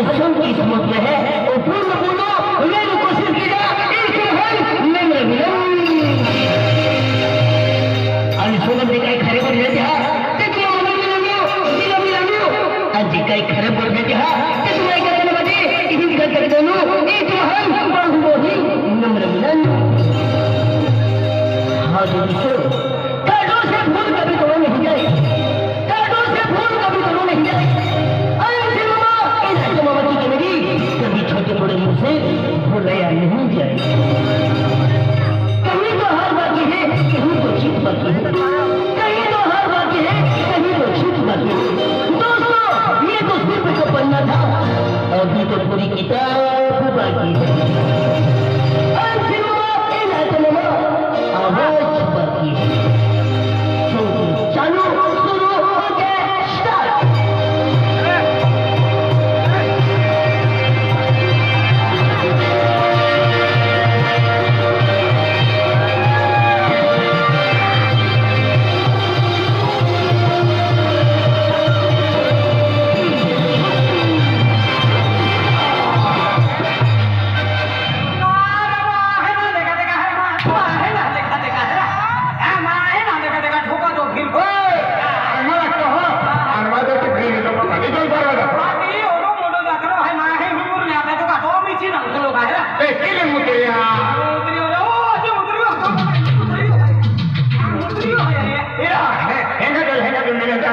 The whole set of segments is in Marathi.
सुन की समझ में है और पूर्ण बोलो लेने कोशिश की जा एक है नम्र विनम्र आणि सोबत काही खरे बोलले ते हा ते तुम्हाला मिळालो आणि जे काही खरे बोलले ते हा ते तुम्हाला करण्यामध्ये इथे करते दोनों एक महान बहुमोही नम्र विनम्र हाँ जो काटों से फूल कभी तोड़ो नहीं जाए काटों से फूल कभी तोड़ो नहीं जाए कभी छोटे बड़े मुझसे भुलाया नहीं जाए कहीं तो हार बाकी है कहीं तो जीत बाकी है कहीं तो हार बाकी है कहीं तो जीत बाकी है दोस्तों ये तो सिर्फ का पन्ना था अभी तो पूरी किताब बाकी है आवाज बाकी है तो चलो शुरू हो गया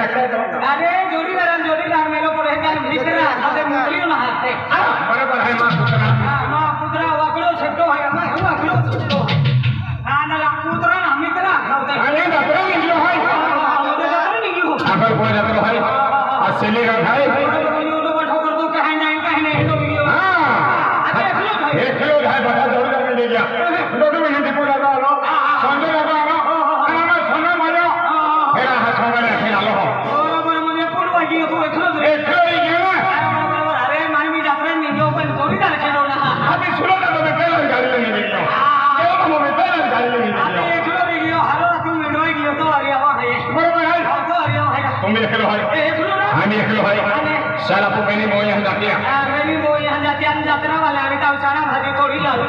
स्टार्ट साला को मैंने मोह यहाँ जाती है मैंने मोह यहाँ जाती है जातरा वाला अभी तो सारा भाजी थोड़ी लाओ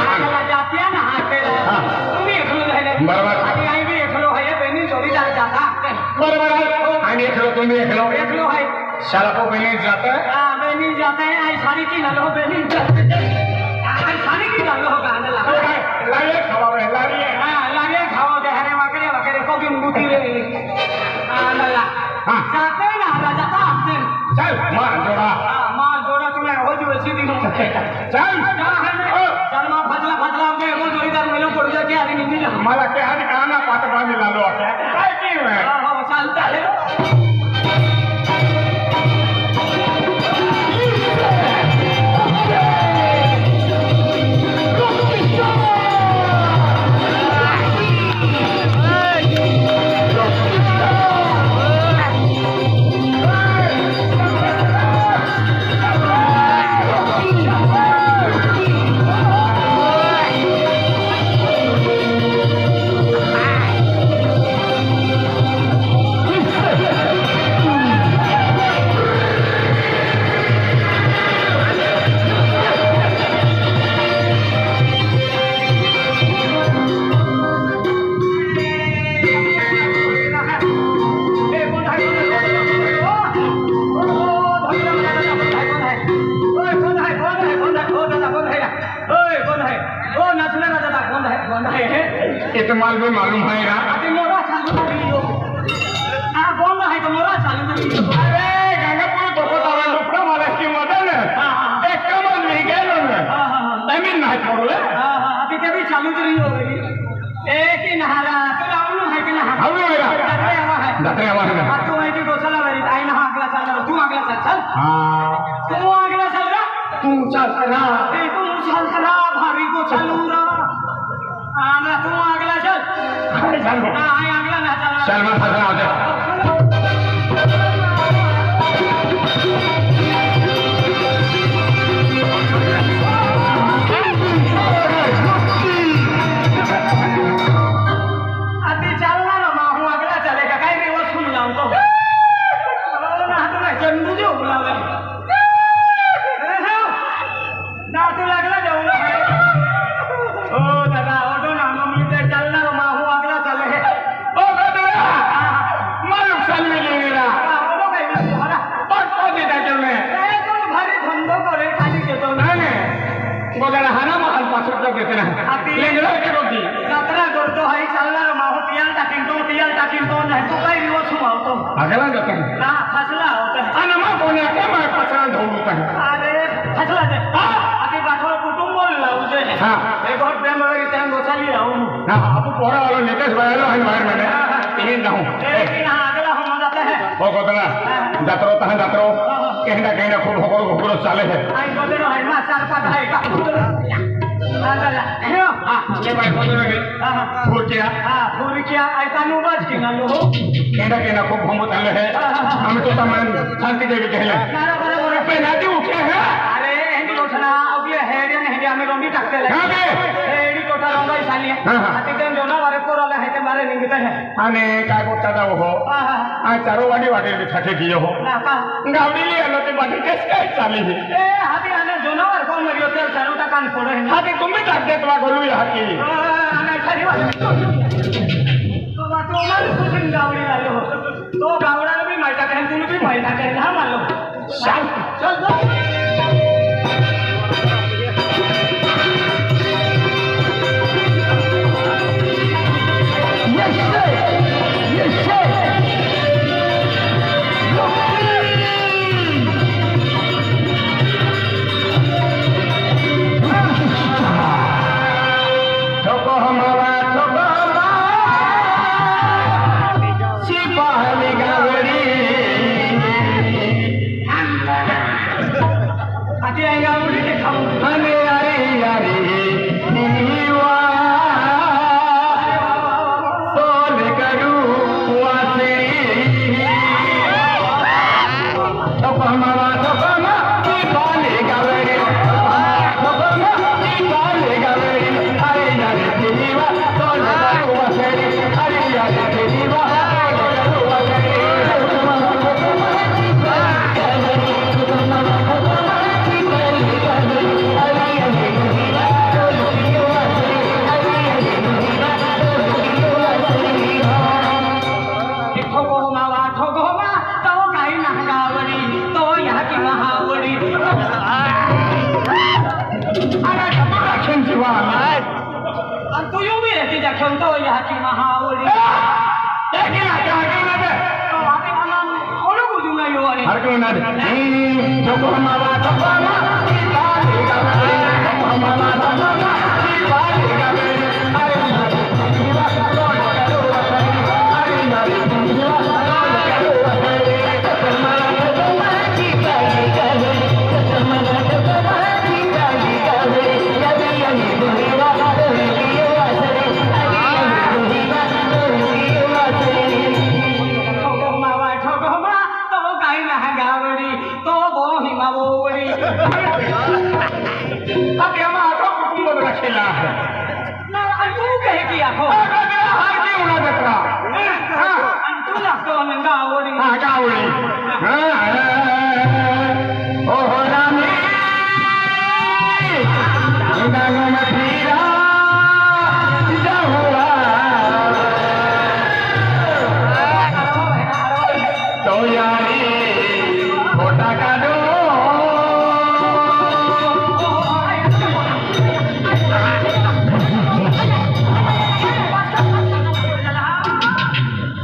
आगला जाती है ना हाथ पे तुम ही खलो है बराबर अभी आई भी खलो है बेनी थोड़ी जा जाता बराबर आई भी खलो तुम भी खलो है साला को बेनी जाता है हां बेनी जाता है आई सारी की ना लो बेनी आई सारी की ना लो गाना लगा लागे खाओ लागे हां लागे खाओ दे हरे वकरे को भी मुंडी रे हां ला हां जाते ना राजा था चल मार जोड़ा तुम्हें हो जो ऐसी दिन चल चल मां फजला के वो जोड़ीदार मेलो पड़ जा के आदि निकल जा मला के हाथ खाना पाट पानी ला लो काय की है हां चलता है इतमाल में मालूम है ना अभी मोरा चालू कर लियो बोल रहा है तो मोरा चालू कर लियो अरे गंगापुर दोपतारा लुपड़ा वाला की मदन एक कमल नहीं गए लोग तमिल ना छोड़ ले अभी कभी चालू कर लियो एक ही नहारा तो लाऊं है कि नहा हम मेरा दतरे हवा है ना तू है कि गोसला वाली आई नहा अगला चल तू अगला चल हां तू अगला चल रहा तू चल रहा तू चल रहा भारी को चलू रहा आना तू अगला चल चल हां अगला ना चल मैं फंसा हो जा चंदू जो बुलावे आगला जाता है ना फसला होता है अनमा कोने के मैं पछाड़ ढूंढता है अरे फसला दे अति बाठो कुटुंब बोल रहा हूँ से हाँ एक और प्रेम वगैरह टाइम गोचा लिया हूँ हाँ अब पोरा वाला नितेश भाई लो है बाहर मैंने तीन जाऊँ लेकिन हाँ अगला हम जाते हैं वो कोतना जातरो तहाँ जातरो कहीं ना खूब होकर होकर चाले है आई को देनो है मां चार पाँच है का ले भाई कोतना के फूल किया फूल किया ऐसा नुबस की ना लो कहीं ना खूब हम चाले है हम तो तमाम शांति देवी कहले नारा बराबर पे नाती उठे है अरे हिंदी उठना अब ये हेडिया नहीं हेडिया में रोंडी टकते लगे हाँ बे हेडी टोटा रोंगा इसाली है अति दिन जो ना वारे कोराला है के बारे निकलते हैं आने काय को चाचा वो हो आ चारों वाडी भी छठे किए हो ना का गावडी लिए लो ते बाटी कैसे काय चाली है ए हाथी आने जो ना वार कौन मरियो तेल चारों का कान फोड़े हैं हाथी तुम भी काट दे तो गोलू यहाँ की आने सारी बात तो बात तो मन कुछ नहीं गावड़ी वाले हो तो गावड़ा ने भी माइटा कहें तूने भी माइटा कहें ना मान लो चल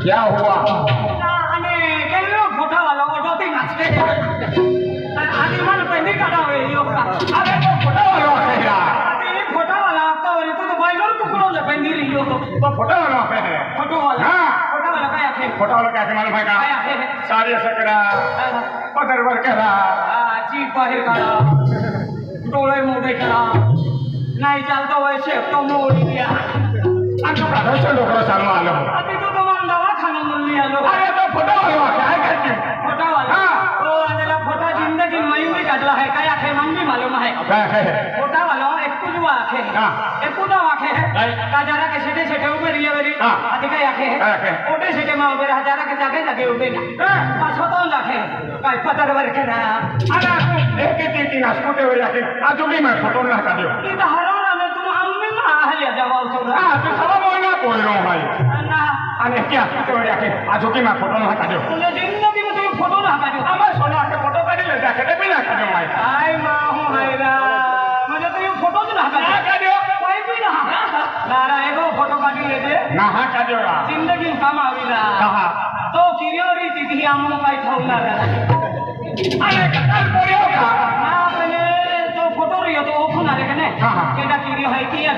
क्या हुआ आदि मन पहले काटा हुए यो का अरे तो फोटो वाला है अरे फोटो वाला आपका और तो बाइलोर टुकड़ों से पहन रही हो तो फोटो वाला है फोटो वाला हां फोटो वाला क्या है फोटो वाला क्या मालूम है का सारी ऐसा करा पदर वर करा जी बाहर करा डोले मोटे करा नहीं चलता वैसे तो मोड़ दिया अंक प्रदर्शन लोगों सामने आलो अभी तो तुम दवा खाना मिल लिया लो अरे तो फोटो वाला क्या करती फोटो वाला ओ अनेला फोटो जिंदगी मयूं भी काटला है क्या है मन भी मालूम है क्या है फोटो वाला एक कुछ आखे हां एक कुछ आखे है का जरा के सेटे सेटे ऊपर रिया वेरी अधिक आखे है ओटे सेटे में ऊपर हजारा के जाके जाके ऊपर ना पाछो तो जाके काय पतर वर के ना अरे एक एक तीन स्कूटर वर जाके आज भी मैं फोटो ना हटा दियो ये तो हरोरा में तुम अम्मी में आहलिया जवाब तो हां तो सब मोना कोई रो भाई ना अरे क्या स्कूटर वर जाके आज भी मैं फोटो ना हटा दियो तुझे जिंदगी में तुम फोटो ना हटा दो हमारे सोना के फोटो काट ले जाके दे बिना कर दो भाई आई मां हूं हैरा मुझे तो ये फोटो ना हटा दियो कोई भी ना नारा एगो फोटो काटी ले दे ना हटा दियो जिंदगी काम आविला हां तो किरियो रीति निधी आम्हाला काय ठेवणार अरे कटाल पोऱ्यो का आपले तो फोटो रे तो ओपन आले का नाही हा, हा. केदा किरी है किया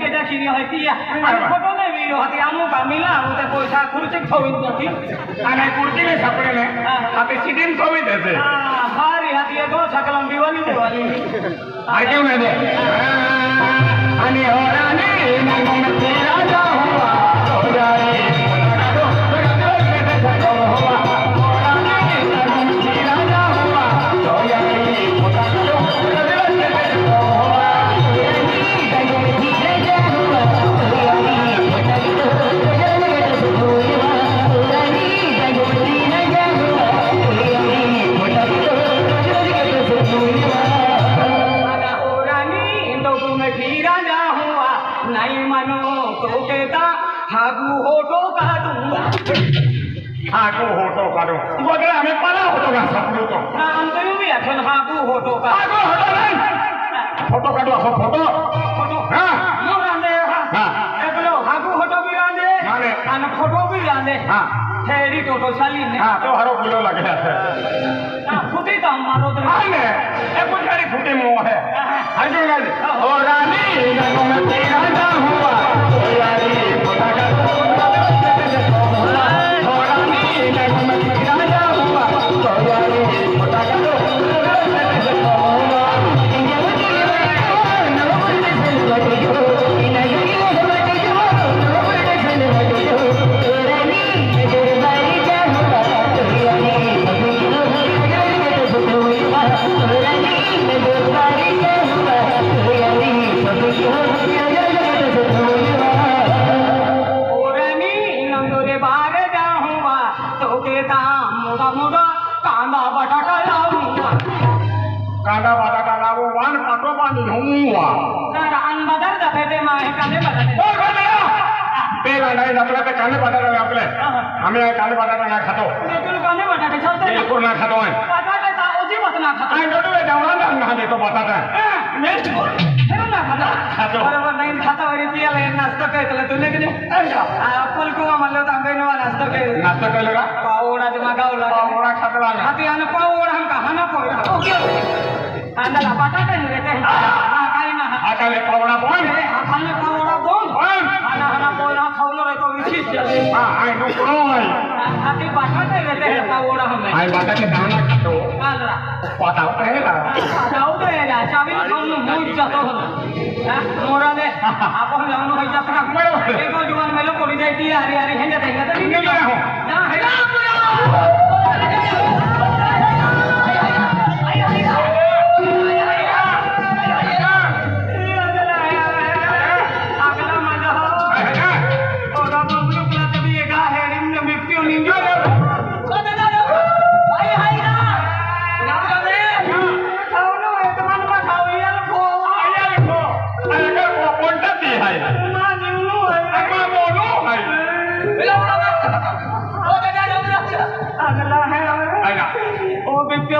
केदा किरी है किया आणि फोटो नाही वीरो होती आमो कामीला होते पैसा खुर्ची ठेवून जाती आणि कुर्तीने सापडेले आता सिटीन सोबी त्याचे हां भारी हाती दो सकलम दिवाली ऐकून नाही दे आणि होराने नागम तेरा जा हुआ हो जाए हागू होतो काढू वगैरे आम्ही पाला होतो का सापडू तो हागू होतो का हागू होतो नाही फोटो काढू असं फोटो फोटो हा रांदे हा एकलो हागू होतो बी रांदे रांदे. आणि फोटो बी रांदे हा थेरी टोटो चाली ने हा तो हरो किलो लगे है फुटी तो मारो तो आने ए कुछ सारी फुटी मुंह है हाजू गाली ओ रानी नगो में तेरा जा हुआ ओ यारी फोटा का ओ रानी नगो में तेरा जा हुआ ओ यारी फोटा का कांदा बटाटा लावू वान पाठोपाठ हुआ बदल जाते ते कांदे बटाटे ते नाही आपल्या ते कांदे बटाटा नाही आपले आम्ही कांदे बटाटा नाही खातो तुला कांदे बटाटे चालते बिलकुल नाही खातो आहे बटाटे का अजिबात ना खाता काय करतो जेवणाला ना देतो बटाटा बरोबर नाही खाता वरी पियाला नाश्ता केलं तुला की पलकुवा म्हणलं तर आंबे नवा नाश्ता केलं नाश्ता केलं का पावडा मागावला पावडा खातला ना हाती आणि पावडा हम कहा पोळा अंदाला बटाटे नाही देते काही ना आता ले पावडा पण खाल्ले पावडा दोन आणि हा पोळा खावलो रे तो विशेष हा आय नो कोण हाती बटाटे देते पावडा हम आय बटाटे दाना खातो कालरा पाता होता जाऊ दे चावी खाऊन मूड जातो मोराले आपण जाऊन व्हायचा बरोबर एक जीवन मेलो कोणी जायती अरे अरे हे जाते तर मी राहू अगला माझा ओरा बंगलुकला तभी एक आहे रिमने मिट्टी निंजो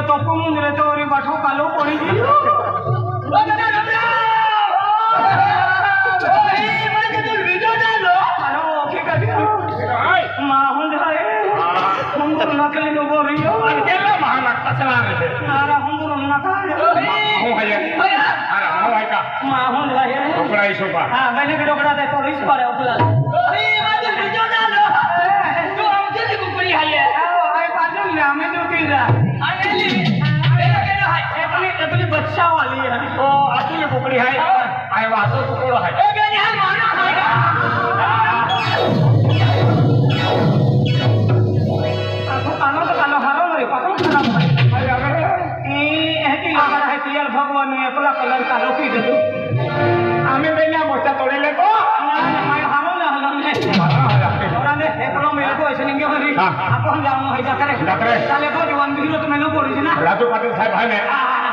तो कुमुन रे तो री बाठो कालो पड़ी जी बच्चा वाली है ओ अतुल कुकड़ी है आय वासो कुकड़ो है ए बेनी है माना है आपको कानो तो कानो हारो रे पाको खराब है अरे ए की लगा है पियल भगवान ने अपना कलर कालो की दे हमें बेना मोचा तोड़े ले को मैं हारो ना हलन और ने एकलो मेरे को ऐसे नहीं होरी आपको हम जानो है जाकरे साले को जवान भी तो मैंने बोली थी ना राजू पाटिल साहब है ने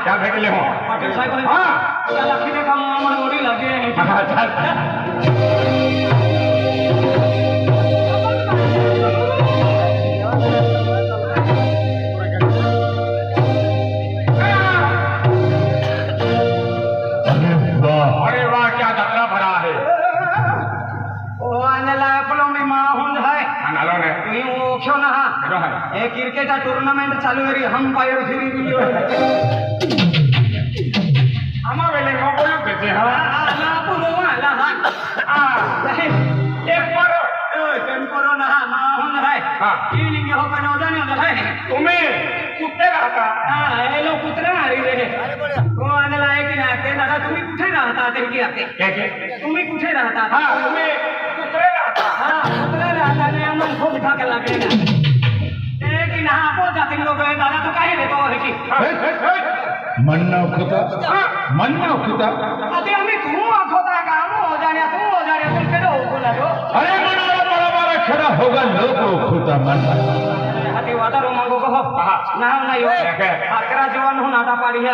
क्या भेटले हो पाटिल साहब हां चल आखी देखा मन ओरी लगे हां चल अरे वाह क्या धतरा भरा है ओ अनला अपनो में मां हुंद है अनलो ने तू क्यों ना एक टूर्नामेंट चालू करी हम पायर फिरी वीडियो आमा वेले नो बोलू के हां ना बोलो वाला हां एक बार टेम्पोरो ना ना होन है हां ये लिंगे हो का नोदा नहीं होता है तुम्ही कुठे राहता हां ये लोग कुत्रे मारी रे वो आने लायक की ना ते दादा तुम्ही कुठे राहता ते की आते तुम्ही कुठे राहता हां तुम्ही कुठे राहता हां कुत्रे राहता ने मन खूप ठाक लागेला ते की ना आपो जाते लोग दादा तो काही देतो है की म्हणणं होता अरे आम्ही तू आखोता काम हो जाण्या तुम केडो बोला तो अरे मनाला बरोबर खरा होगा लोक होता मन हाती वादा रो मागो को ना नाही हो अकरा जवान हो नाटा पाडी है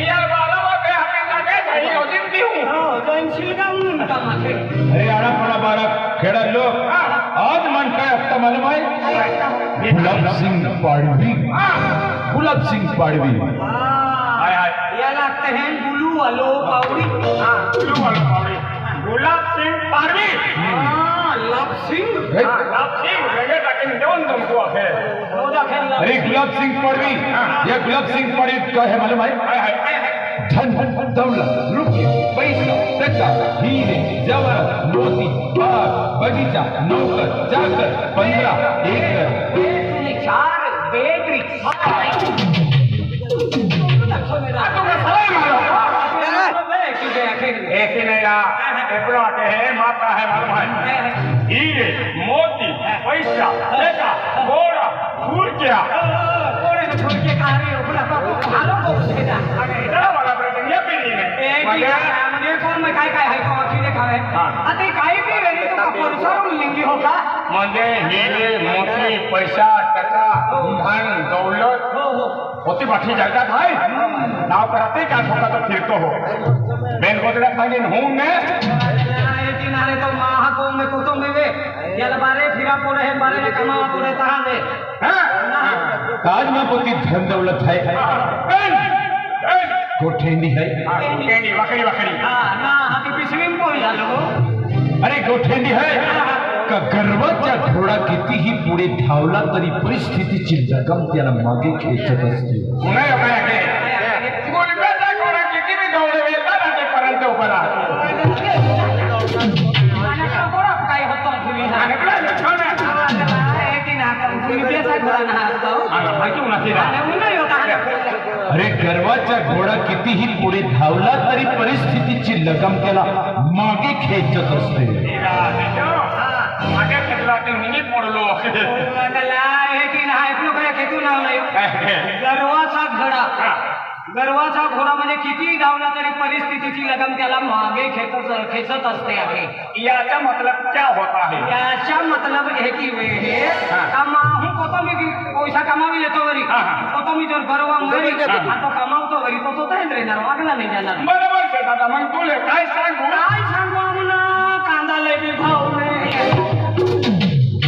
यार बारा वागे हमें लगे नहीं हो जिंदी हूं हो जैन शिलगाम का माथे अरे आड़ा पड़ा बारा खेड़ा लोग आज मन काय आता मालूम है गुलाब सिंह पाड़वी हाय हाय ये लगते हैं बुलू वालो पावड़ी हां गुलू वाला पावड़ी गुलाब सिंह पारवी हां लव सिंह गुलाब सिंह रंगे टकिन देवन तुमको है रोजा खेल अरे गुलाब सिंह पाड़वी ये गुलाब सिंह पाड़वी का है मालूम है हाय धन दौलत रुपये पैसा टका हीरे जवाहर मोती बाग बगीचा नौकर चाकर 15 एकड़ चार बेकरी एक ही नहीं रहा एपड़ा के है माता है मालूम है हीरे मोती पैसा टका घोड़ा फूल क्या कोड़े में छोड़ के खा रही हो बोला पापा हालो को पूछेगा इतना बड़ा प्रश्न ये भी नहीं है म्हणजे कोण मग काय आहे को अखी देखावे आता काही बी वेरी तो परसरून लिंगी होता म्हणजे हीरे मोती पैसा टका धन दौलत होती बाठी जायदाद भाई नाव कराते क्या ठोका तो फिरतो हो बेन गोदड़ा खाली हूं मैं ये किनारे तो माह को में कोतो में वे याला बारे फिरा पड़े है बारे में कमा पड़े तहां दे ताज में पोती धन दौलत है गोठेंडी है केंडी वकरी वकरी हां ना हाती पिसवीम कोई झालो अरे गोठेंडी है का गर्वाचा घोडा कितीही पुढे धावला तरी परिस्थितीची लगम त्याला मागे खेचत असते पुणे काय के गुलबेचा कोणा किती भी दौडे वेता ना ते पर्यंत उभा आणि कोरा काय होतो तुम्ही आणि काय छोना की ना तुम्ही बेसा घोडा ना हातो आला माहिती नाही रा आणि उन्हाळी होता अरे गर्वाचा घोडा कितीही पुढे धावला तरी परिस्थितीची लगम त्याला मागे खेचत असते मागे खेळला ते मिनी पडलो त्याला हे की ना ऐकलो काय खेतू नाव नाही गर्वाचा घोडा गर्वाचा घोडा म्हणजे किती धावला तरी परिस्थितीची लगन त्याला मागे खेचत असते आहे याचा मतलब क्या होता है याचा मतलब हे की वे हे कमाहू कोतो मी पैसा कमावी लेतो वरी कोतो मी जर गर्वा मरी आता कमावतो वरी तो तर रे ना वागला नाही जाणार बरोबर से दादा मग तुले काय सांगू काय सांगू आम्हाला कांदा लय बी भाव नाही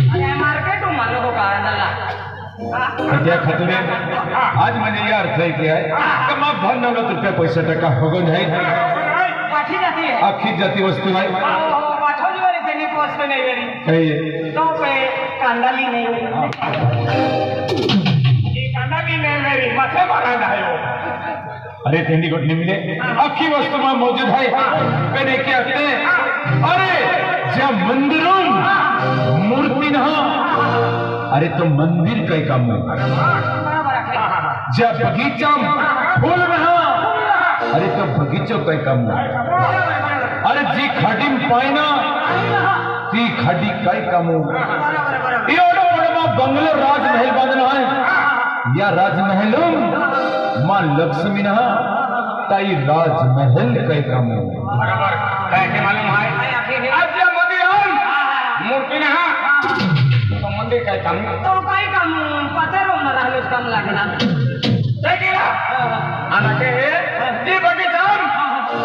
अरे मार्केट मला हो कांदाला त्या खतरे आज म्हणजे या अर्थ आहे की आहे कमा भर 90 रुपया पैसा टका होगन है पाठी जाती है आखी जाती वस्तू है पाठवली वरी त्यांनी पोस्ट नाही वरी काही तो पे कांदाली नाही ये कांदाली नहीं मेरी मथे मारा है वो अरे तेंडी गोट निमले आखी वस्तू में मौजूद है कहने क्या कहते अरे ज्या मंदिरों मूर्ति ना अरे तो मंदिर कई काम है ज्या बगीचा फूल रहा अरे तो बगीचो कई काम है अरे जी खाडी पायना ती खाडी कई काम एवढा बड़ा बंगलो राजमहल बांधना है या राजमहल मां लक्ष्मी ना ताई राजमहल कई काम है बराबर कैसे मालूम है आज जब मंदिर मूर्ति ना तो मंदिर काय काम तो काय काम पत्रो न राहिलोच काम लागणार देखिला आना के जी बगीचा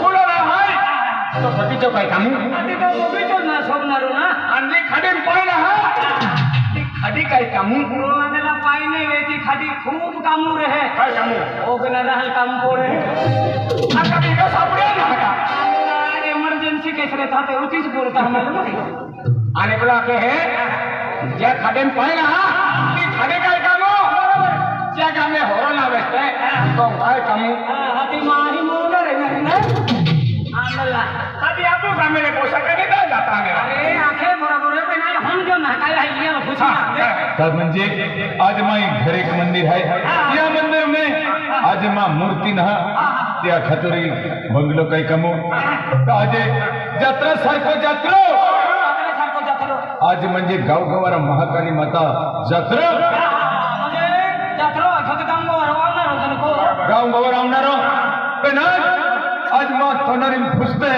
फूल रहा है तो बगीचा काय काम आधी तो बगीचो ना सोबनारो ना आणि खाडी पाहिला हा ती खाडी काय काम आंगला पाई नाही वेती खाडी खूप कामू रहे काय काम ओगना रहल काम पोरे आता मी का सापडे ना इमर्जन्सी केस रे था ते उतीच बोलता हमारे आणि बोला के है ज्या खाडेन पाहिला ती खाडे काय कामो ज्या कामे होरो ना बेसते तो काय कामो हाती माही मोला रे ना आंदला अभी आपको कामेले पोषा करने दा जाता है अरे आखे बरोबर पे नाही हम जो नाकाय आहे ये पूछा तब म्हणजे आज माई घर एक मंदिर आहे या मंदिर में आज मां मूर्ती ना त्या खातरी बंगलो काही कमो आज जत्रा सारखं जत्रो सारखं जातलो आज म्हणजे गावगावाला महाकाली माता जत्रा म्हणजे जातरो फक्त काम वरवणार होतं नको गावगावर रावणारो पण आज मां तोंडारीन फुसते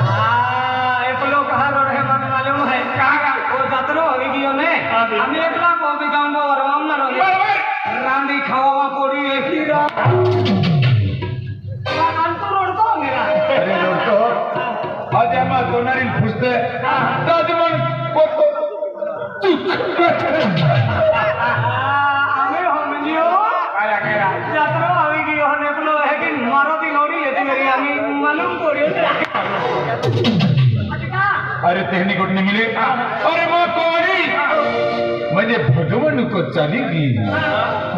एकलो कहा रो रहे मन मालूम है वो जातरो होगी गियो ने हम एकला को भी काम वरवणार होते रांदी खावा कोडी एकीरा कांतो रोडतो मेरा अरे लोटो आज मां तोंडारीन फुसते आज मन कोतो आम्ही हम जियो आया केरा जातरो होगी गियो ने एकलो है कि मारो दी नोरी लेती मेरी आम्ही मालूम कोडियो अरे तेहनी कुठने मिले अरे मां कोरी म्हणजे भगवान को चालेगी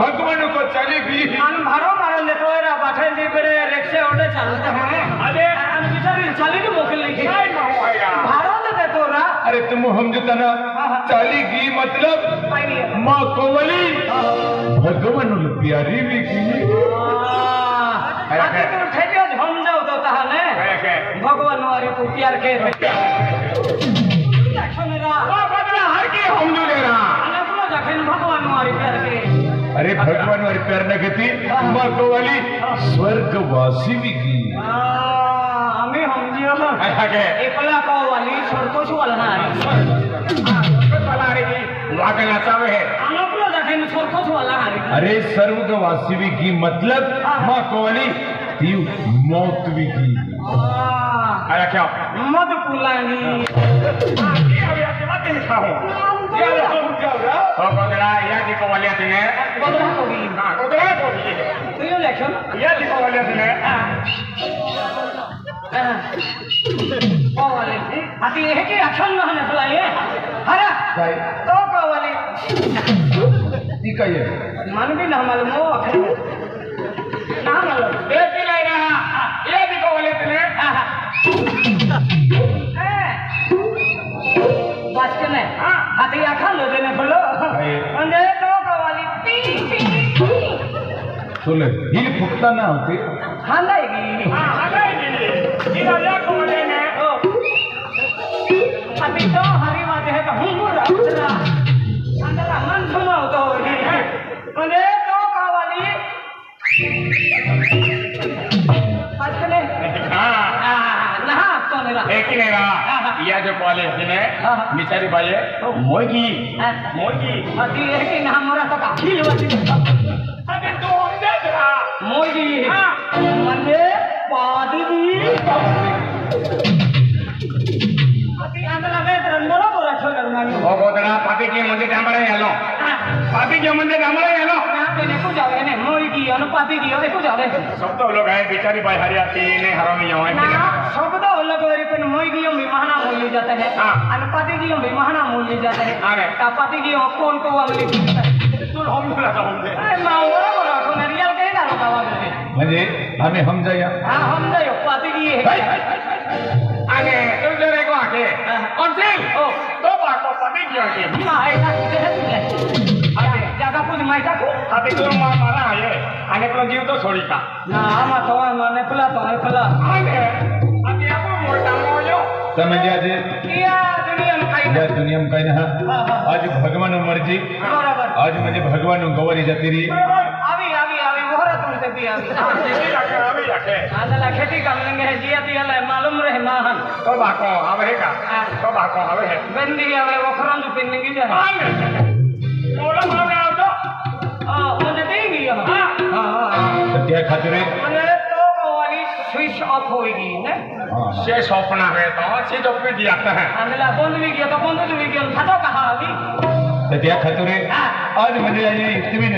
भगवान को चालेगी आणि भारो मारून देतोय रा पाठे जी कडे रिक्षा ओढे चालत आहे अरे आणि बिचारी चाली की मोकल नाही काय माहो आया भारो देतो रा अरे तुम समझता ना चालेगी मतलब मां कोवली भगवान प्यारी भी की आता तू ठेके समजाव तो तहाने भगवान वारी तू प्यार के सुनरा बदला हर की हम जो ले रहा अनपलो जखन भगवान वारी प्यार के अरे भगवान वारी प्यार न गती मां कोवली स्वर्गवासी भी की आम्ही समजियो आया के एकला को वाली छोड़को वाला ना बदला रे की वागना चावे है अनपलो जखन छोड़को वाला हारी अरे स्वर्गवासी भी की मतलब मां कोवली ती मौत भी की आया क्या मद पुलानी अभी आके बात नहीं खाओ बदला या की को वाले ने बदला होगी हां बदला को भी तू यो लेखन या की को वाले ने वाले आती है कि अक्षर न होने फलाए हरा काय तो को वाली ती काय आहे? मन भी ना मालूम हो अक्षर ना मालूम देखी ले रहा या की को वाले ने बस के नहीं आती अक्षर न देने फलो अंदे तो को वाली पी पी तुले हिल फुकता ना होते हांदाएगी हां आएगी इधर या को वाले ने अभी तो हरी बात है तो हम बुरा उतरा अंदर मन सुना तो अंदे तो को वाली बस के नहीं हां ना तो मेरा एक ही रहा या जो कॉलेज ने मिचारी बाजे मोगी अति है कि ना हमारा तो काफी लेवती अबे तो हम देख रहा मोगी मंदे पादी दी अति अंदर लगे रंगोला बोला छोड़ मानी ओ गोदरा पापी के मंदिर डामरे हेलो पापी के मंदिर डामरे हेलो यहाँ पे ने को जावे ने मोगी अनुपाती की और को जावे सब तो लोग है बेचारी भाई हरियाती ने हरामी हो ना शब्द अलग वेरी पे मोगी में महाना मोल ली जाता है अनुपाती की में महाना मोल ली जाता है कापाती की कौन को वाली तू हम बोला था हम मावरा बोला को नरियल के ना रोकावा दे म्हणजे आम्ही समजाया हां हम जायो पाती की है आगे तुम जरे को आके कौन सी ओ तो बाको पापी की आके माय का अरे जगह कुछ मायटा को पापी तो मारा है आने को जीव तो छोड़ी का ना आमा तो माने फला आगे अभी आपको मोटा मोयो तर म्हणजे आज किया दुनिया में काही या दुनिया में काही ना आज भगवान मर्जी बराबर आज म्हणजे भगवान गवारी जाती री अभी मोहरा तुमसे भी अभी अभी आके आंदला खेती कर लेंगे है जिया दिया ले मालूम रहे माहन तो बाको आवे का तो बाको आवे है बंदी आवे वो खरन जो पिन की जाए आगे बोला मावे आओ तो मुझे देंगी हां तर त्या खातिर मैंने तो वाली स्विच ऑफ होगी ने से सपना है तो से तो पे दिया है आंदला बंद भी किया तो बंद भी किया खातो कहा अभी तर त्या खातिर आज म्हणजे आज तुम्ही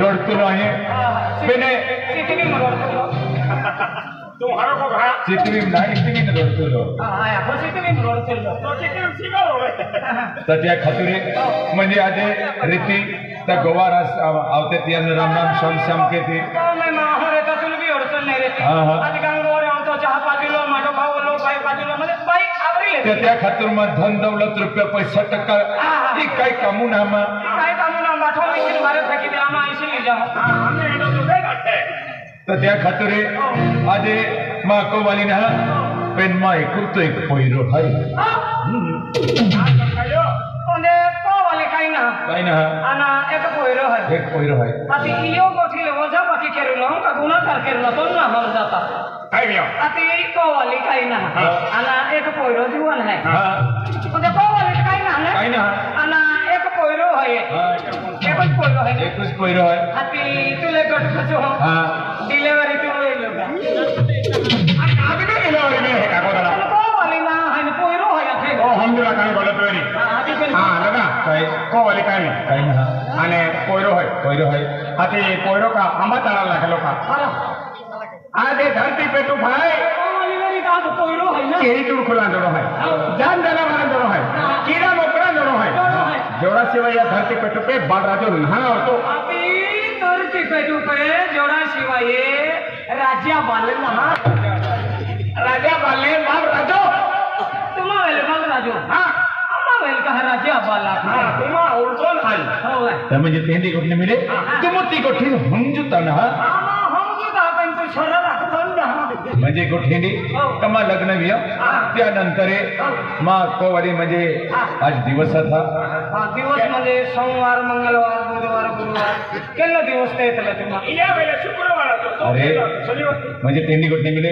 रोड तुलो आहे सिटी में रोड तुम्हारा को घा चितवी नाही चितवी रडतो हा आपण सिटीने रोड चाललो तो चिकन सीगा रे तर त्या खातुरे म्हणजे आजे रीती त्या गोवार आवते त्यान राम राम श्याम श्याम के थे तो मैं माहौर है तुल भी अडचण नाही रे हां, हां. आज गंगोरे आमचा चहा पाटीलो माडो खावलो बाई पाटीलो म्हणजे बाई आवरी त्या त्या खातूर मग धन दौलत रुपया पैसा टक्का ही काय कामू ना मा काय काम ना बाठो मी मारे फेकी दे आमा ऐसे ले जाओ हमने इनो तो दे रखे तर त्या खातुरे आजे मा कोवाली ना पेन मा एकुतो एक पोयरो हाय आयो कोने को वाले काही ना काय ना आना एक पोयरो है एक पोयरो हाय अति इयो गोठीले वजा बाकी केरलो का गुना कर केरलो तो ना हम जाता काय बिया अति को वाले काही ना आना एक पोयरो जीवन है हा कोने को वाले काही ना काय ना आना एक पोयरो है हा एकच पोयरो है एकच पोयरो हाय अति तुले गट खचो हा डिलीवरी तू लोगा आगे के डिलीवरी में है का गोदला को वाले ना है पोयरो है अथे ओ हम दिला काय गलत वेरी अति बिल हां लगा काय को वाली काय नहीं काय ना आने पोयरो है पोयरो हाय आते पोयरो का आंबा ताला लागलो का अरे आदे धरती पे तू भाई को वाले मेरी का पोयरो है ना केरी चुड़खुला जोड़ो है जान जाना वाला जोड़ो है कीड़ा मकोड़ा जोड़ो है जोड़ो है। जोड़ा सिवाय या धरती पे टुपे बालराजो नहा हो तो अति तरती पेटू पे जोड़ा शिवाय राज्या बाले महा राजा बाले बालराजो तुम्हा वेल मग राजू हाँ अम्मा वेल का राज्या बाला हाँ तुम्हा उल्टोन हाल हो है तर म्हणजे तेंदी गोठने मिले तुम ती गोठी हुंजुता ना अम्मा हम जो दातन तो छोरा राखतो ना म्हणजे गोठेंडी कमा लग्न विय त्यानंतर मा कोवाली म्हणजे आज दिवस था हाँ दिवस म्हणजे सोमवार मंगळवार बुधवार गुरुवार केल्लो दिवस ते येतले तुम्हा इल्या वेळे शुक्रवार तो अरे शनिवार म्हणजे तेंदी गोठने मिले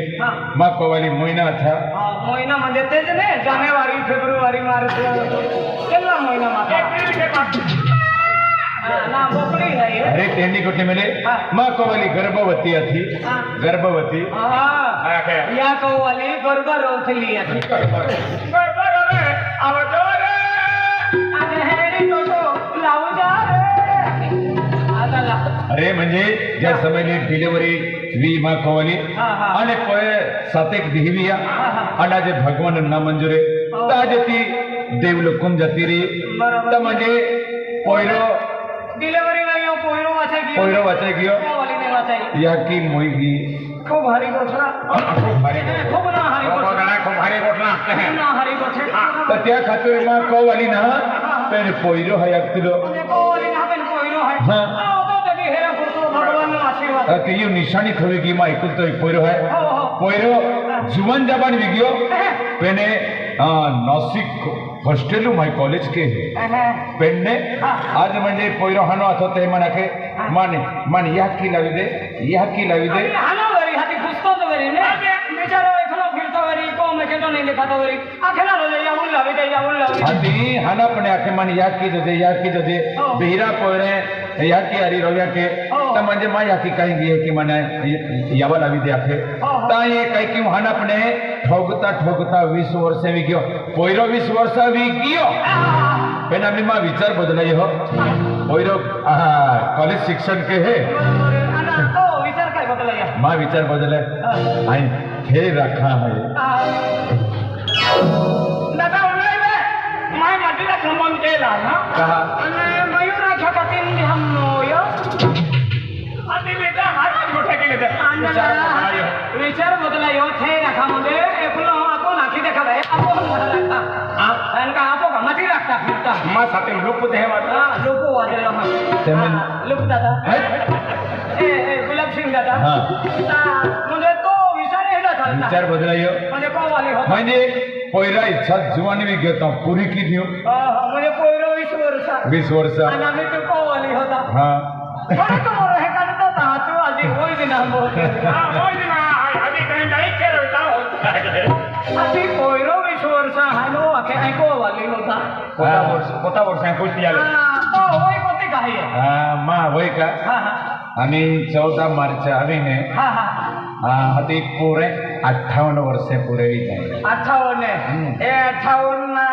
मा कोवाली मोहिना था महिना म्हणजे तेच ने जानेवारी फेब्रुवारी मार्च केल्ला महिना माता एप्रिल के बाद ना बोकडी है ये अरे तेंदी गोठने मिले मा कोवाली गर्भवती थी गर्भवती हाँ आया के या को वाली गरबा रोथली है बरोबर है अब जो रे अरे हेरी टोटो लावू जा रे आता ला अरे म्हणजे ज्या समयले डिलिव्हरी वी मा कोवाली आणि पोय सातेक दिहविया आणि आज भगवान ना मंजुरे तर आज ती देवलोकून जाती रे तर म्हणजे पोयरो डिलीवरी में यो पोयरो वाचाई गियो पोयरो वाचाय गियो को वाली ने वाचाई या की मोईगी खूब भारी गोठरा खूब भारी खूब ना हारी गोठरा खूब भारी घटना ना हारी गोठे तर त्या खातीर मा कोवाली ना पण पोयरो हाय तिलो को वाली ना पेन पोयरो है हाँ. तो तभी हेरा पुरतो भगवान नो आशीर्वाद की यो निशानी थोड़ी की मा एकूच तो एक पोयरो है हो हो पोयरो जुवन जबान विगियो पेने नासिक हॉस्टेल माय कॉलेज के पेन्ने आज म्हणजे पोयरो हानो अथो ते मनाके माने या की लावी दे अरे हाना वरी हाती पुस्तो तो वरी ने बेचारो एखनो फिरतो वरी को में केटो नहीं लिखा तो वरी आखेना रो या उल्लावी दे या उल्लावी आधी हाना पण आखे माने या की जजे बेहरा पोयरे या की हरी रोया के त म्हणजे मा या की काही गे की माने यावा लावी दे आखे ता ये काही की हाना पण ठोगता 20 वर्ष वी गयो पोयरो 20 वर्ष वी गयो पण आम्ही मा विचार बदलाय हो पोयरो कॉलेज शिक्षण के है आना तो विचार काय बदला या मा विचार बदले आई हे रखा है दादा उन्हाई बे माय मातीला खमन केला ना कहा आणि मयूराच्या कटीन हम यो आधी बेटा हात मोठा केले ते विचार बदला यो थे रखा म्हणजे एकलो आपण आखी देखा भाई आपण रखा आणि का आपण गमती राखता फिरता मा साथे लोक दे वाला लोक वाजलो तेमन लोक दादा ए गुलाब सिंग दादा हा म्हणजे तो विचार हेला चालता विचार बदलाय म्हणजे को वाली होता म्हणजे पोयरा इच्छा जुवानी वी घेतो पुरी की दियो म्हणजे पोयरो 20 वर्ष 20 वर्ष आणि आम्ही तो को वाली होता हा पण तो हे करता था तू आजी होई दिन हम हां होय ना आधी काही नाही केलं होता आधी पोयरो 20 वर्ष हालो आखे ऐको वाली होता कोटा वर्ष खुश दियाले तो होई कोती काही मा होय का हा आम्ही 14 मार्च आम्ही ने हा हती पूरे 58 वर्षे पूरे वी जाए 58 ए 58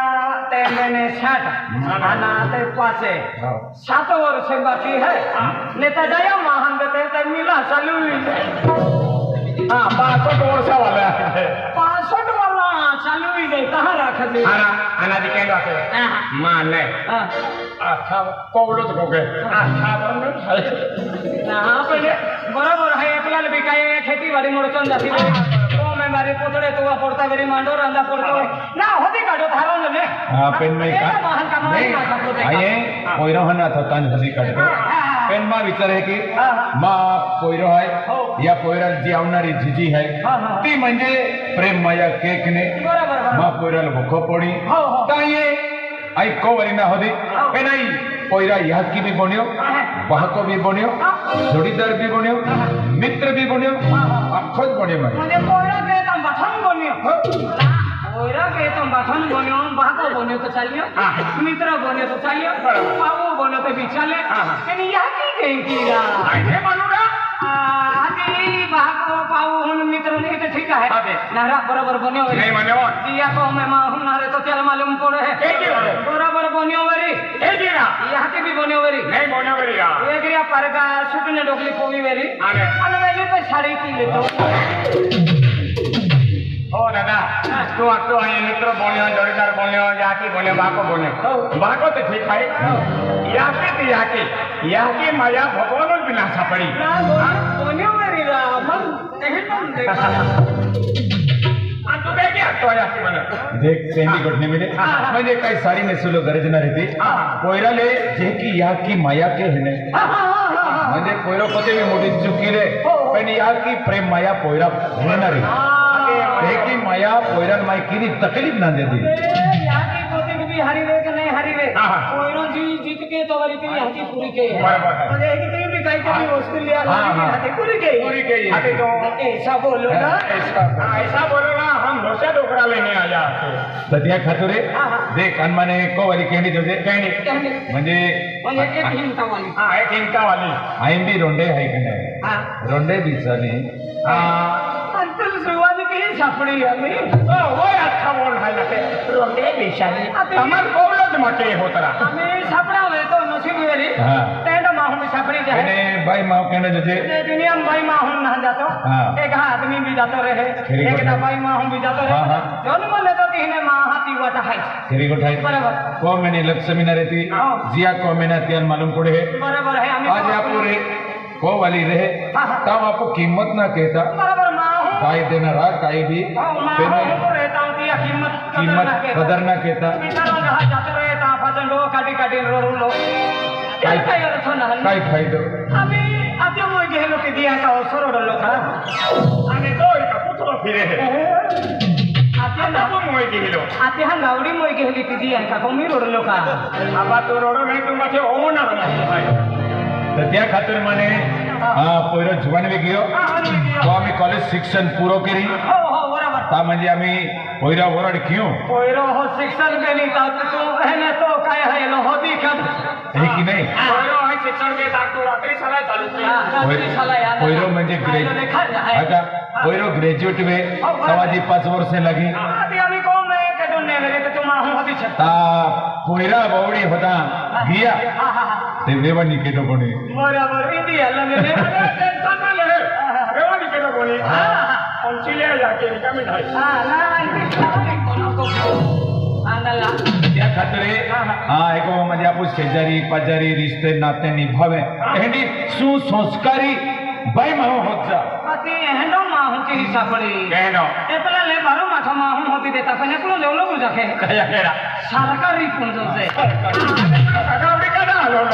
ते मैंने 60 आना ते पासे 7 वर्ष बाकी है नेता जया महान बेटे ते मिला चालू हा 65 वर्षावाला आहे 65 वाला चालू ही जाई कहाँ रखा दे आना दिखाई वाके मान ले अच्छा कोवलोच गोगे अच्छा ना पहले बरोबर है एकला भी काय खेती बाड़ी मोडचन जाती तो मैं मारे पोतड़े तो पड़ता बेरी मांडो रंदा पड़तो ना होती काढो थारो ने हाँ पेन में का नहीं आये कोयरो हना तो तन हदी करतो पेन मा विचार है की मा कोयरो है या कोयरा जी आवणारी जीजी है ती म्हणजे प्रेम माया केक ने मा कोयराला भोको पडी ताये आई कोवरी ना होदी पेन आई कोयरा यहाँ की भी बनियो बाहको भी बनियो जोड़ीदार भी बनियो मित्र भी बनियो खुद बनियो म्हणजे कोयरा के तम बठन बनियो कोयरा के तम बठन बनियो बाहको बनियो तो चलियो मित्र बनियो तो चलियो पावो बनियो तो भी चले यानी यहाँ की कहीं कीरा आइए मानूरा आदि बाहको पावो हुन मित्र ने तो ठीक है नारा बराबर बनियो नहीं मानो जिया को मैं मां हूं नारे तो तेल मालूम पड़े है बराबर बनियो वेरी ए जीरा यहाँ की भी बनियो वेरी नहीं बोना बेरिया ये क्रिया पर का सुटने डोकली कोवी वेरी आने अनवेली पे साड़ी की ले तो ओ दादा तू आये मित्र बनियो जोड़ीदार बनियो याकी बनियो बाको बनियो बाको तो ठीक है याकी माया भगवान बिना सापड़ी ना बनियो वेरी रा मन तेहन देखा तू काय क्या तो याकी बने देख सेंडी घटने मिले म्हणजे काही सारी नेसलो गरज ना रहती कोयराले जे की या की माया के हने म्हणजे कोयरो पते भी मोठी चुकी रे पण या की प्रेम माया कोयरा होणार है की माया कोयरान माई की तकलीफ ना दे दी यहाँ की पोते भी हरी वे के नहीं हरी वे कोयरो जी जीत के तो वाली तेरी हाथी पूरी के मुझे एक तेरी भी कहीं कभी ऑस्ट्रेलिया हाथी पूरी के अभी तो ऐसा बोलो ना ऐसा बोलो ना हम लोचा डोकरा लेने आ जाते सध्या खातुरे देख अनमाने को वाली कहनी जो कहनी म्हणजे एक हिंता वाली हाँ एक हिंता वाली आईम भी रोंडे है कि नहीं रोंडे भी साली अंतल सुवानी की सापड़ी हमें वो अच्छा बोल है लगे रोंडे बेचारी तमर कोवलत मटे होतरा हमें सापड़ा हुए तो नसीब वेरी तेंडो माहू में सापड़ी जाए मैंने भाई माँ कहने जो दुनिया में भाई माहू ना जातो एक आदमी भी जातो रहे एक ना भाई माहू भी जातो रहे जोन मने तो तीने माँ हाथी वाटा है तेरी को ठाई बराबर को मैंने लक्ष्मी न रहती जिया को मैंने त्यान मालूम पड़े है बराबर है हमें आज आप पूरे को वाली रहे तब आपको कीमत ना कहता बराबर माँ काई देना रहा काई भी रहता हूँ दिया कीमत कदर ना कहता बिचारा जहाँ जाते रहे ता फसन रो काटी काटी रो रो काय अर्थ ना काय फायदो हमें आते मोय गेलो के दिया का सरो डलो का आने तो इका पुतलो फिरे है आते ना वो मोय गेलो आते हा गावडी मोय गेली के दिया का कोमी रोडलो का आबा तो रोडो नहीं तुम माथे ओ ना भाई तर त्या खातर माने पहिलो जुवान वे गयो तो आम्ही कॉलेज शिक्षण पूरो करी हो हो बराबर ता म्हणजे आम्ही पहिला वरड क्यों पहिरो हो शिक्षण केली ता तू हेने तो काय है लो होती कब हे की नाही पहिलो है शिक्षण के ताक तो रात्री सलाह चालू की पहिलो म्हणजे ग्रेजुएट आता पहिलो ग्रेजुएट वे तवाजी 5 वर्ष लगी आते आम्ही को मैं के दोने मेरे के तुम होती छता ता पहिला बावडी होता गिया ते वेवानी केटो कोणी बराबर इंडिया लगे टेंशन ना ले रेवानी के तो बोली ऑस्ट्रेलिया जाके कमी नहीं ना आंदला त्या खातरे एको म्हणजे आपण शेजारी पाजारी रिश्ते नाते निभावे हेंडी सुसंस्कारी बाई माहो होत जा अति हेंडो माहू के हिसाब पड़ी कहनो एतला ले बारो माथा माहू होती देता पण एकलो लेवलो को जाके कया केरा सरकारी पुंजो से सरकारी का ना लो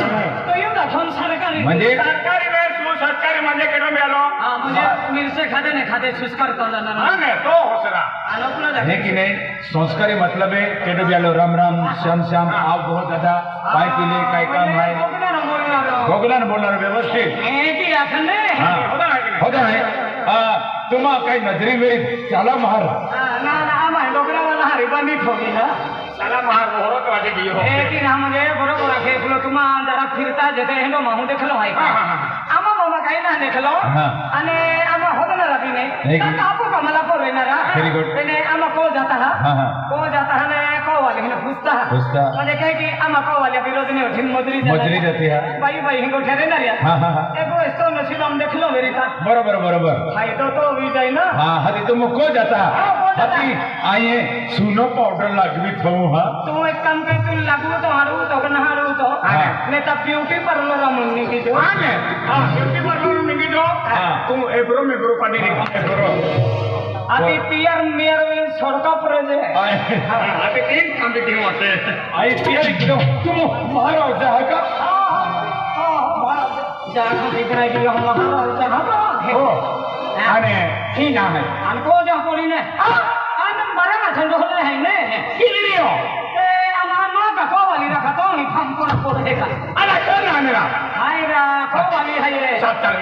तो यो दाखवून सरकारी म्हणजे सरकारी वे सरकारी म्हणजे केनो मेलो हां म्हणजे मिरचे खाते ने खाते सुस्कार करला ना हां ने तो होसरा आलोकला है जाके कि नहीं संस्कारी मतलब है केटो ब्यालो राम राम श्याम श्याम आप बहुत दादा पाई पीले काय काम है गोगलान बोलणार व्यवस्थित ए की आखने हां होता है तुम्हा काही नजरी वेळी चाला महार ना ना आम्हा डोकरा वाला हरी बंदी ठोकी ना साला मार बोरत वाटे गियो ए की ना म्हणजे बरोबर आहे तुला तुम्हा जरा फिरता जेते हेंडो माहू देखलो आहे का आम्हा मामा काही ना देखलो आणि आम्हा होत ना भी नहीं नहीं की। आपको कमला को रहना रहा Very good. मैंने आमा को जाता है हाँ। को जाता है ना को वाले ने पूछता पूछता। मैंने कहे कि आमा को वाले विरोध ने उठिन मजरी जाती है भाई हिंगो ठहरे ना रिया हाँ एगो इस्तो नसीब हम देख लो मेरी का बरोबर फायदा तो भी जाए ना हाँ हदी तुम को जाता हती आइए सुनो पाउडर लागवी थो हाँ तू एक काम कर तू लागू तो हारू तो नहारू तो हाँ। ने तब ब्यूटी पार्लर मुन्नी की जो ब्यूटी पार्लर निकी जो तुम एब्रो में ग्रुप आनी एब्रो अभी पियर मेयर में सड़का पर जे अभी 3 कमिटी होते आई पियर किलो तुम महाराज जहाँ का जहाँ कितना की हम महाराज जहाँ हो आने ही ना है हमको जहाँ पड़ी ने आने बड़ा ना ठंडो होने है ने किलियो माँ का को वाली रखा तो नहीं फम को रहेगा अला करना मेरा हाय रा को वाली है ये सब चल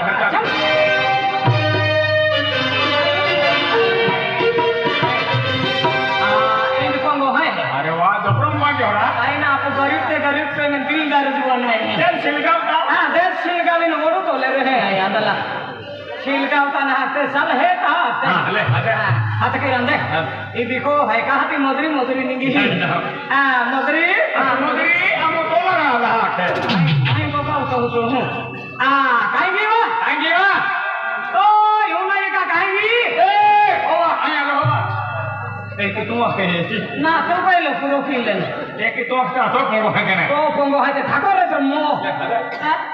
अरे वाह जबरम वाह जोड़ा आई ना आप गरीब से में दिलदार जुआन है चल सिलगांव का हाँ देश शिलगावी न मोड़ू तो ले रहे हैं यादला शिलगाव का ना हाथ साल है का ले हाथ के रंदे ये देखो है कहाँ थी मदरी निगी हाँ मदरी मगरी हम तो लगा रहा है आई बाबा तो हूँ कहेंगे वो ओ यूं ना ये का कहेंगी ओ आया लो एक तू आके ना तो पहले पूरा फील लेना एक तू का तो पोंगो है के तो पोंगो है तो ठाकुर है तो मो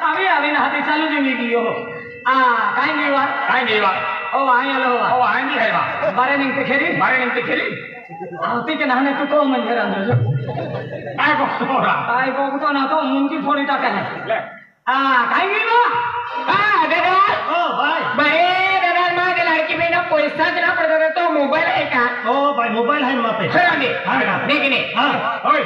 अभी ना हाथी चालू जिंदगी हो कहेंगे वा ओ आया लो ओ आएंगे है वा बारे नहीं ते खेरी आती के नहाने तू को मन जरा अंदर आई को तोरा आई को तो ना तो मुंडी फोड़ी टा कहने ले कहेंगे वो दादा ओ भाई दादा माँ के लड़की में ना पैसा देना पड़ता था तो मोबाइल है का ओ भाई मोबाइल है वहाँ पे देखने ओए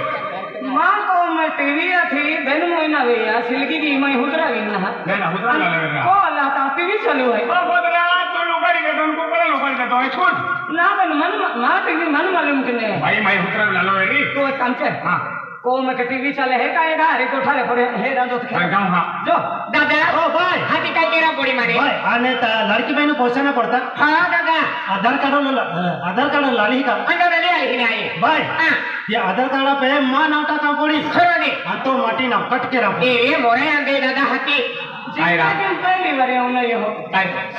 माँ को मैं टीवी थी दिन महीना भैया सिल्की की मैं हुदरा भी ना लेना हुदरा ले लेना को अल्लाह ता टीवी चालू है ओ बोदरा तो लोगारी के तुमको बड़ा लोगारी का तो है छोड़ ना बन मन माँ टीवी मन मालूम कि नहीं भाई मैं हुदरा ला लो मेरी तो एक काम कर हां को मैं के टीवी चले है का ये अरे कोठा ले पड़े हे राजो तो मैं गांव हां जो दादा ओ भाई हाथी का केरा पड़ी मारे भाई आने ता लड़की बहन पहुंचाना पड़ता हाँ दादा आधार कार्ड लाली का अंदर ले आई नहीं आई भाई ये आधार कार्ड पे माँ नावटा का पड़ी खरो ने तो माटी ना कट के रखो ए मोरे अंदे दादा हाथी आयरा पहली बार उन ये हो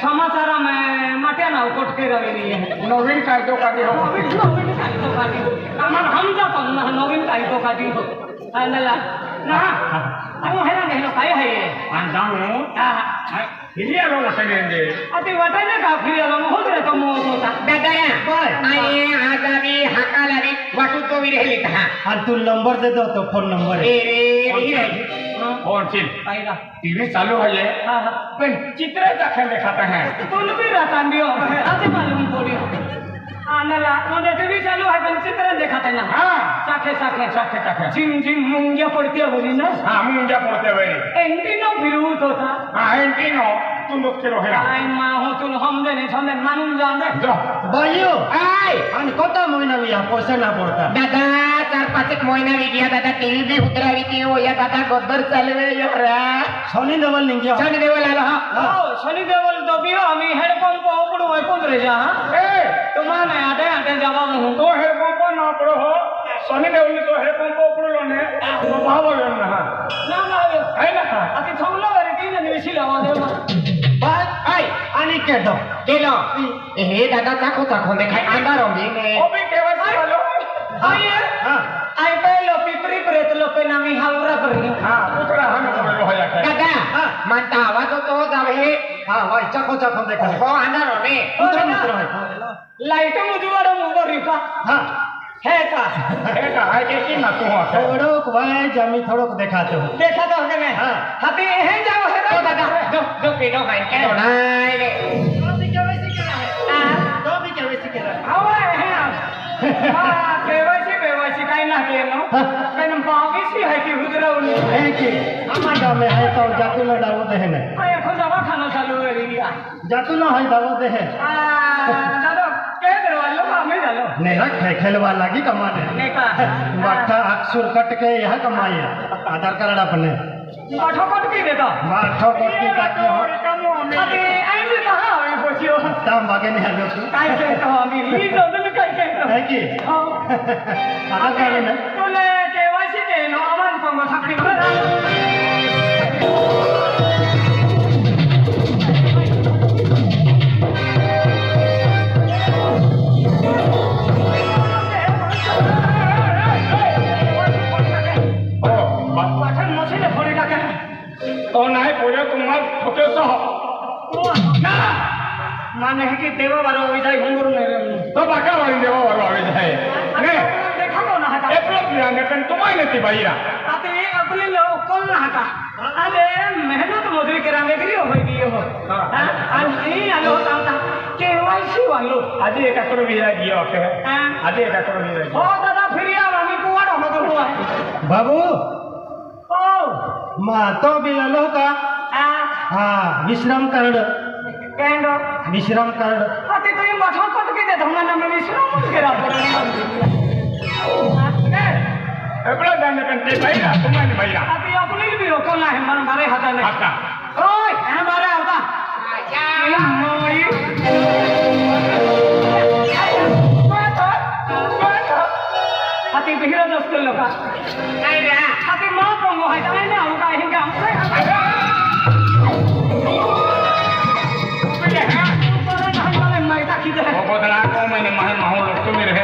समाचार में मटे ना कोट के रही है नवीन का तो का हो नवीन काई तो काटी हमर हम जा तो ना नवीन काई तो काटी हो अनला ना हम है ना नहीं काई है ये आन जाऊं हिलिया लो सगेंगे अति वटाने का फिर लो होत रे तो मो होता दादा भाई आए आजादी हकालारी वाटू तो भी रहली कहां और तू नंबर दे दो तो फोन नंबर है ए रे और चिल आईरा टीवी चालू है ये हां पर चित्र देखे दिखाते हैं तुम भी रातान दियो आते मालूम पड़ी आनला मोदे टीवी चालू है पण चित्र दिखाते ना हां साखे चाखे जिम मुंग्या पड़ती है बोली ना हां मुंजा पड़ते हुए एंटीनो विरोध होता हां एंटीनो तुम लोग के रोहेरा आई मां हो तुम हम देने छने मालूम जान दे जो भाइयों आई अन कोता महीना भी यहाँ पैसा ना पड़ता दादा 4-5 महीना भी गया दादा टीवी भी उतरावी थी वो या दादा गोदर चलवे यार सोनी देवल नहीं गया शनि देवल आलो हां ओ शनि देवल तो भी हमी हेडफोन को उपड़ो है कौन रे जा ए तुम्हारे आटे जवाब हूं तो हेडफोन को ना पड़ो हो सनी देवल तो हेडफोन को ऊपर लोने बाबा लेना ना है ना अति थमलो रे तीन निमिष लवा दे बात आई आनी के दो केलो ए दादा चाको देखाय अंदर होंगे ने ओ भी केवासी वालो आई हाँ आई पहलो पिपरी प्रेत लो पे नामी हावरा पर हां उतरा हम बोलो हो जाता है दादा मानता आवाज तो जावे हाँ भाई चखो देखा हो अंदर होने उतरो है लाइट मुजुवाड़ो मुबरी का हाँ है का है कि ना तू हो थोड़ोक भाई जमी थोड़ोक दिखाते हो देखा तो होगे मैं हाँ। हाथी है जाओ है तो दादा जो केनो भाई केनो नहीं रे तो भी क्या वैसे कह रहा आवा है हां केवासी काई ना केनो मैंने बाविसी है कि हुदराउनी है कि हमारे गाँव में है तो जातु ना दावत है ना आया खो जावा खाना चालू है रिया जातु ना है दावत है दादा के दरवालो में डालो नहीं रख है खेलवा लगी कमाने नेका माथा अक्सुर कट के यह कमाई आधार कार्ड अपने पाठो कोट की देता माठो कोटी का अरे आई से कहां है बच्चियों काम मागे नाही आलो तू काय कहतो आम्ही ही जमलं काय कहतो काय की हो आता काय ना तुले केवायसी केलो आम्हाला पंग साखळी बरं पाठन मशीने फोडी टाका तो नाही पुढे तुम्हाला ठोकेच ना माने है कि देवा बारो विदाई घुंगरू नाही तो बाका वाली देवा वाला आवे जाए ने देखा तो ना हटा एप्रो पिराने पण तुम्हारे नेती बाईरा आता ये अगली लोग कौन ना हटा अरे मेहनत मजुरी करावे के लिए हो गई हो आणि आलो होता केवायसी वालो आधी एका करो विरा गिया ओके आधी एका करो विरा हो दादा फिर या आम्ही कुवाड मग हुआ बाबू ओ मग तो बी आलो का हा विश्राम कार्ड कैंडो विश्राम कार्ड अति तो ये मठा कट के दे धमना नाम विश्राम करा एप्रो जाने पण ते बाईरा तुम्हारे बाईरा अति अपने भी रोको ना है मन मारे हाथ ले आता ओए हमारे होता मोई अति बिहरा दोस्त लोग नहीं रे अति मां पंगो है नहीं ना होगा हिंगा बदला को मैंने महे माहौल लोग तो मेरे है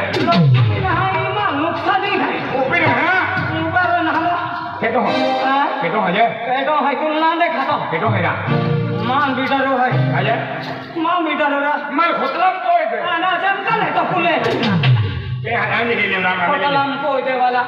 ऊपर है केटो है केटो है ना मान बीटर हो है आजे मान बीटर हो रहा मार खोतलम कोई दे आना जंगल है तो फुले के हराने के लिए ना खोतलम कोई दे वाला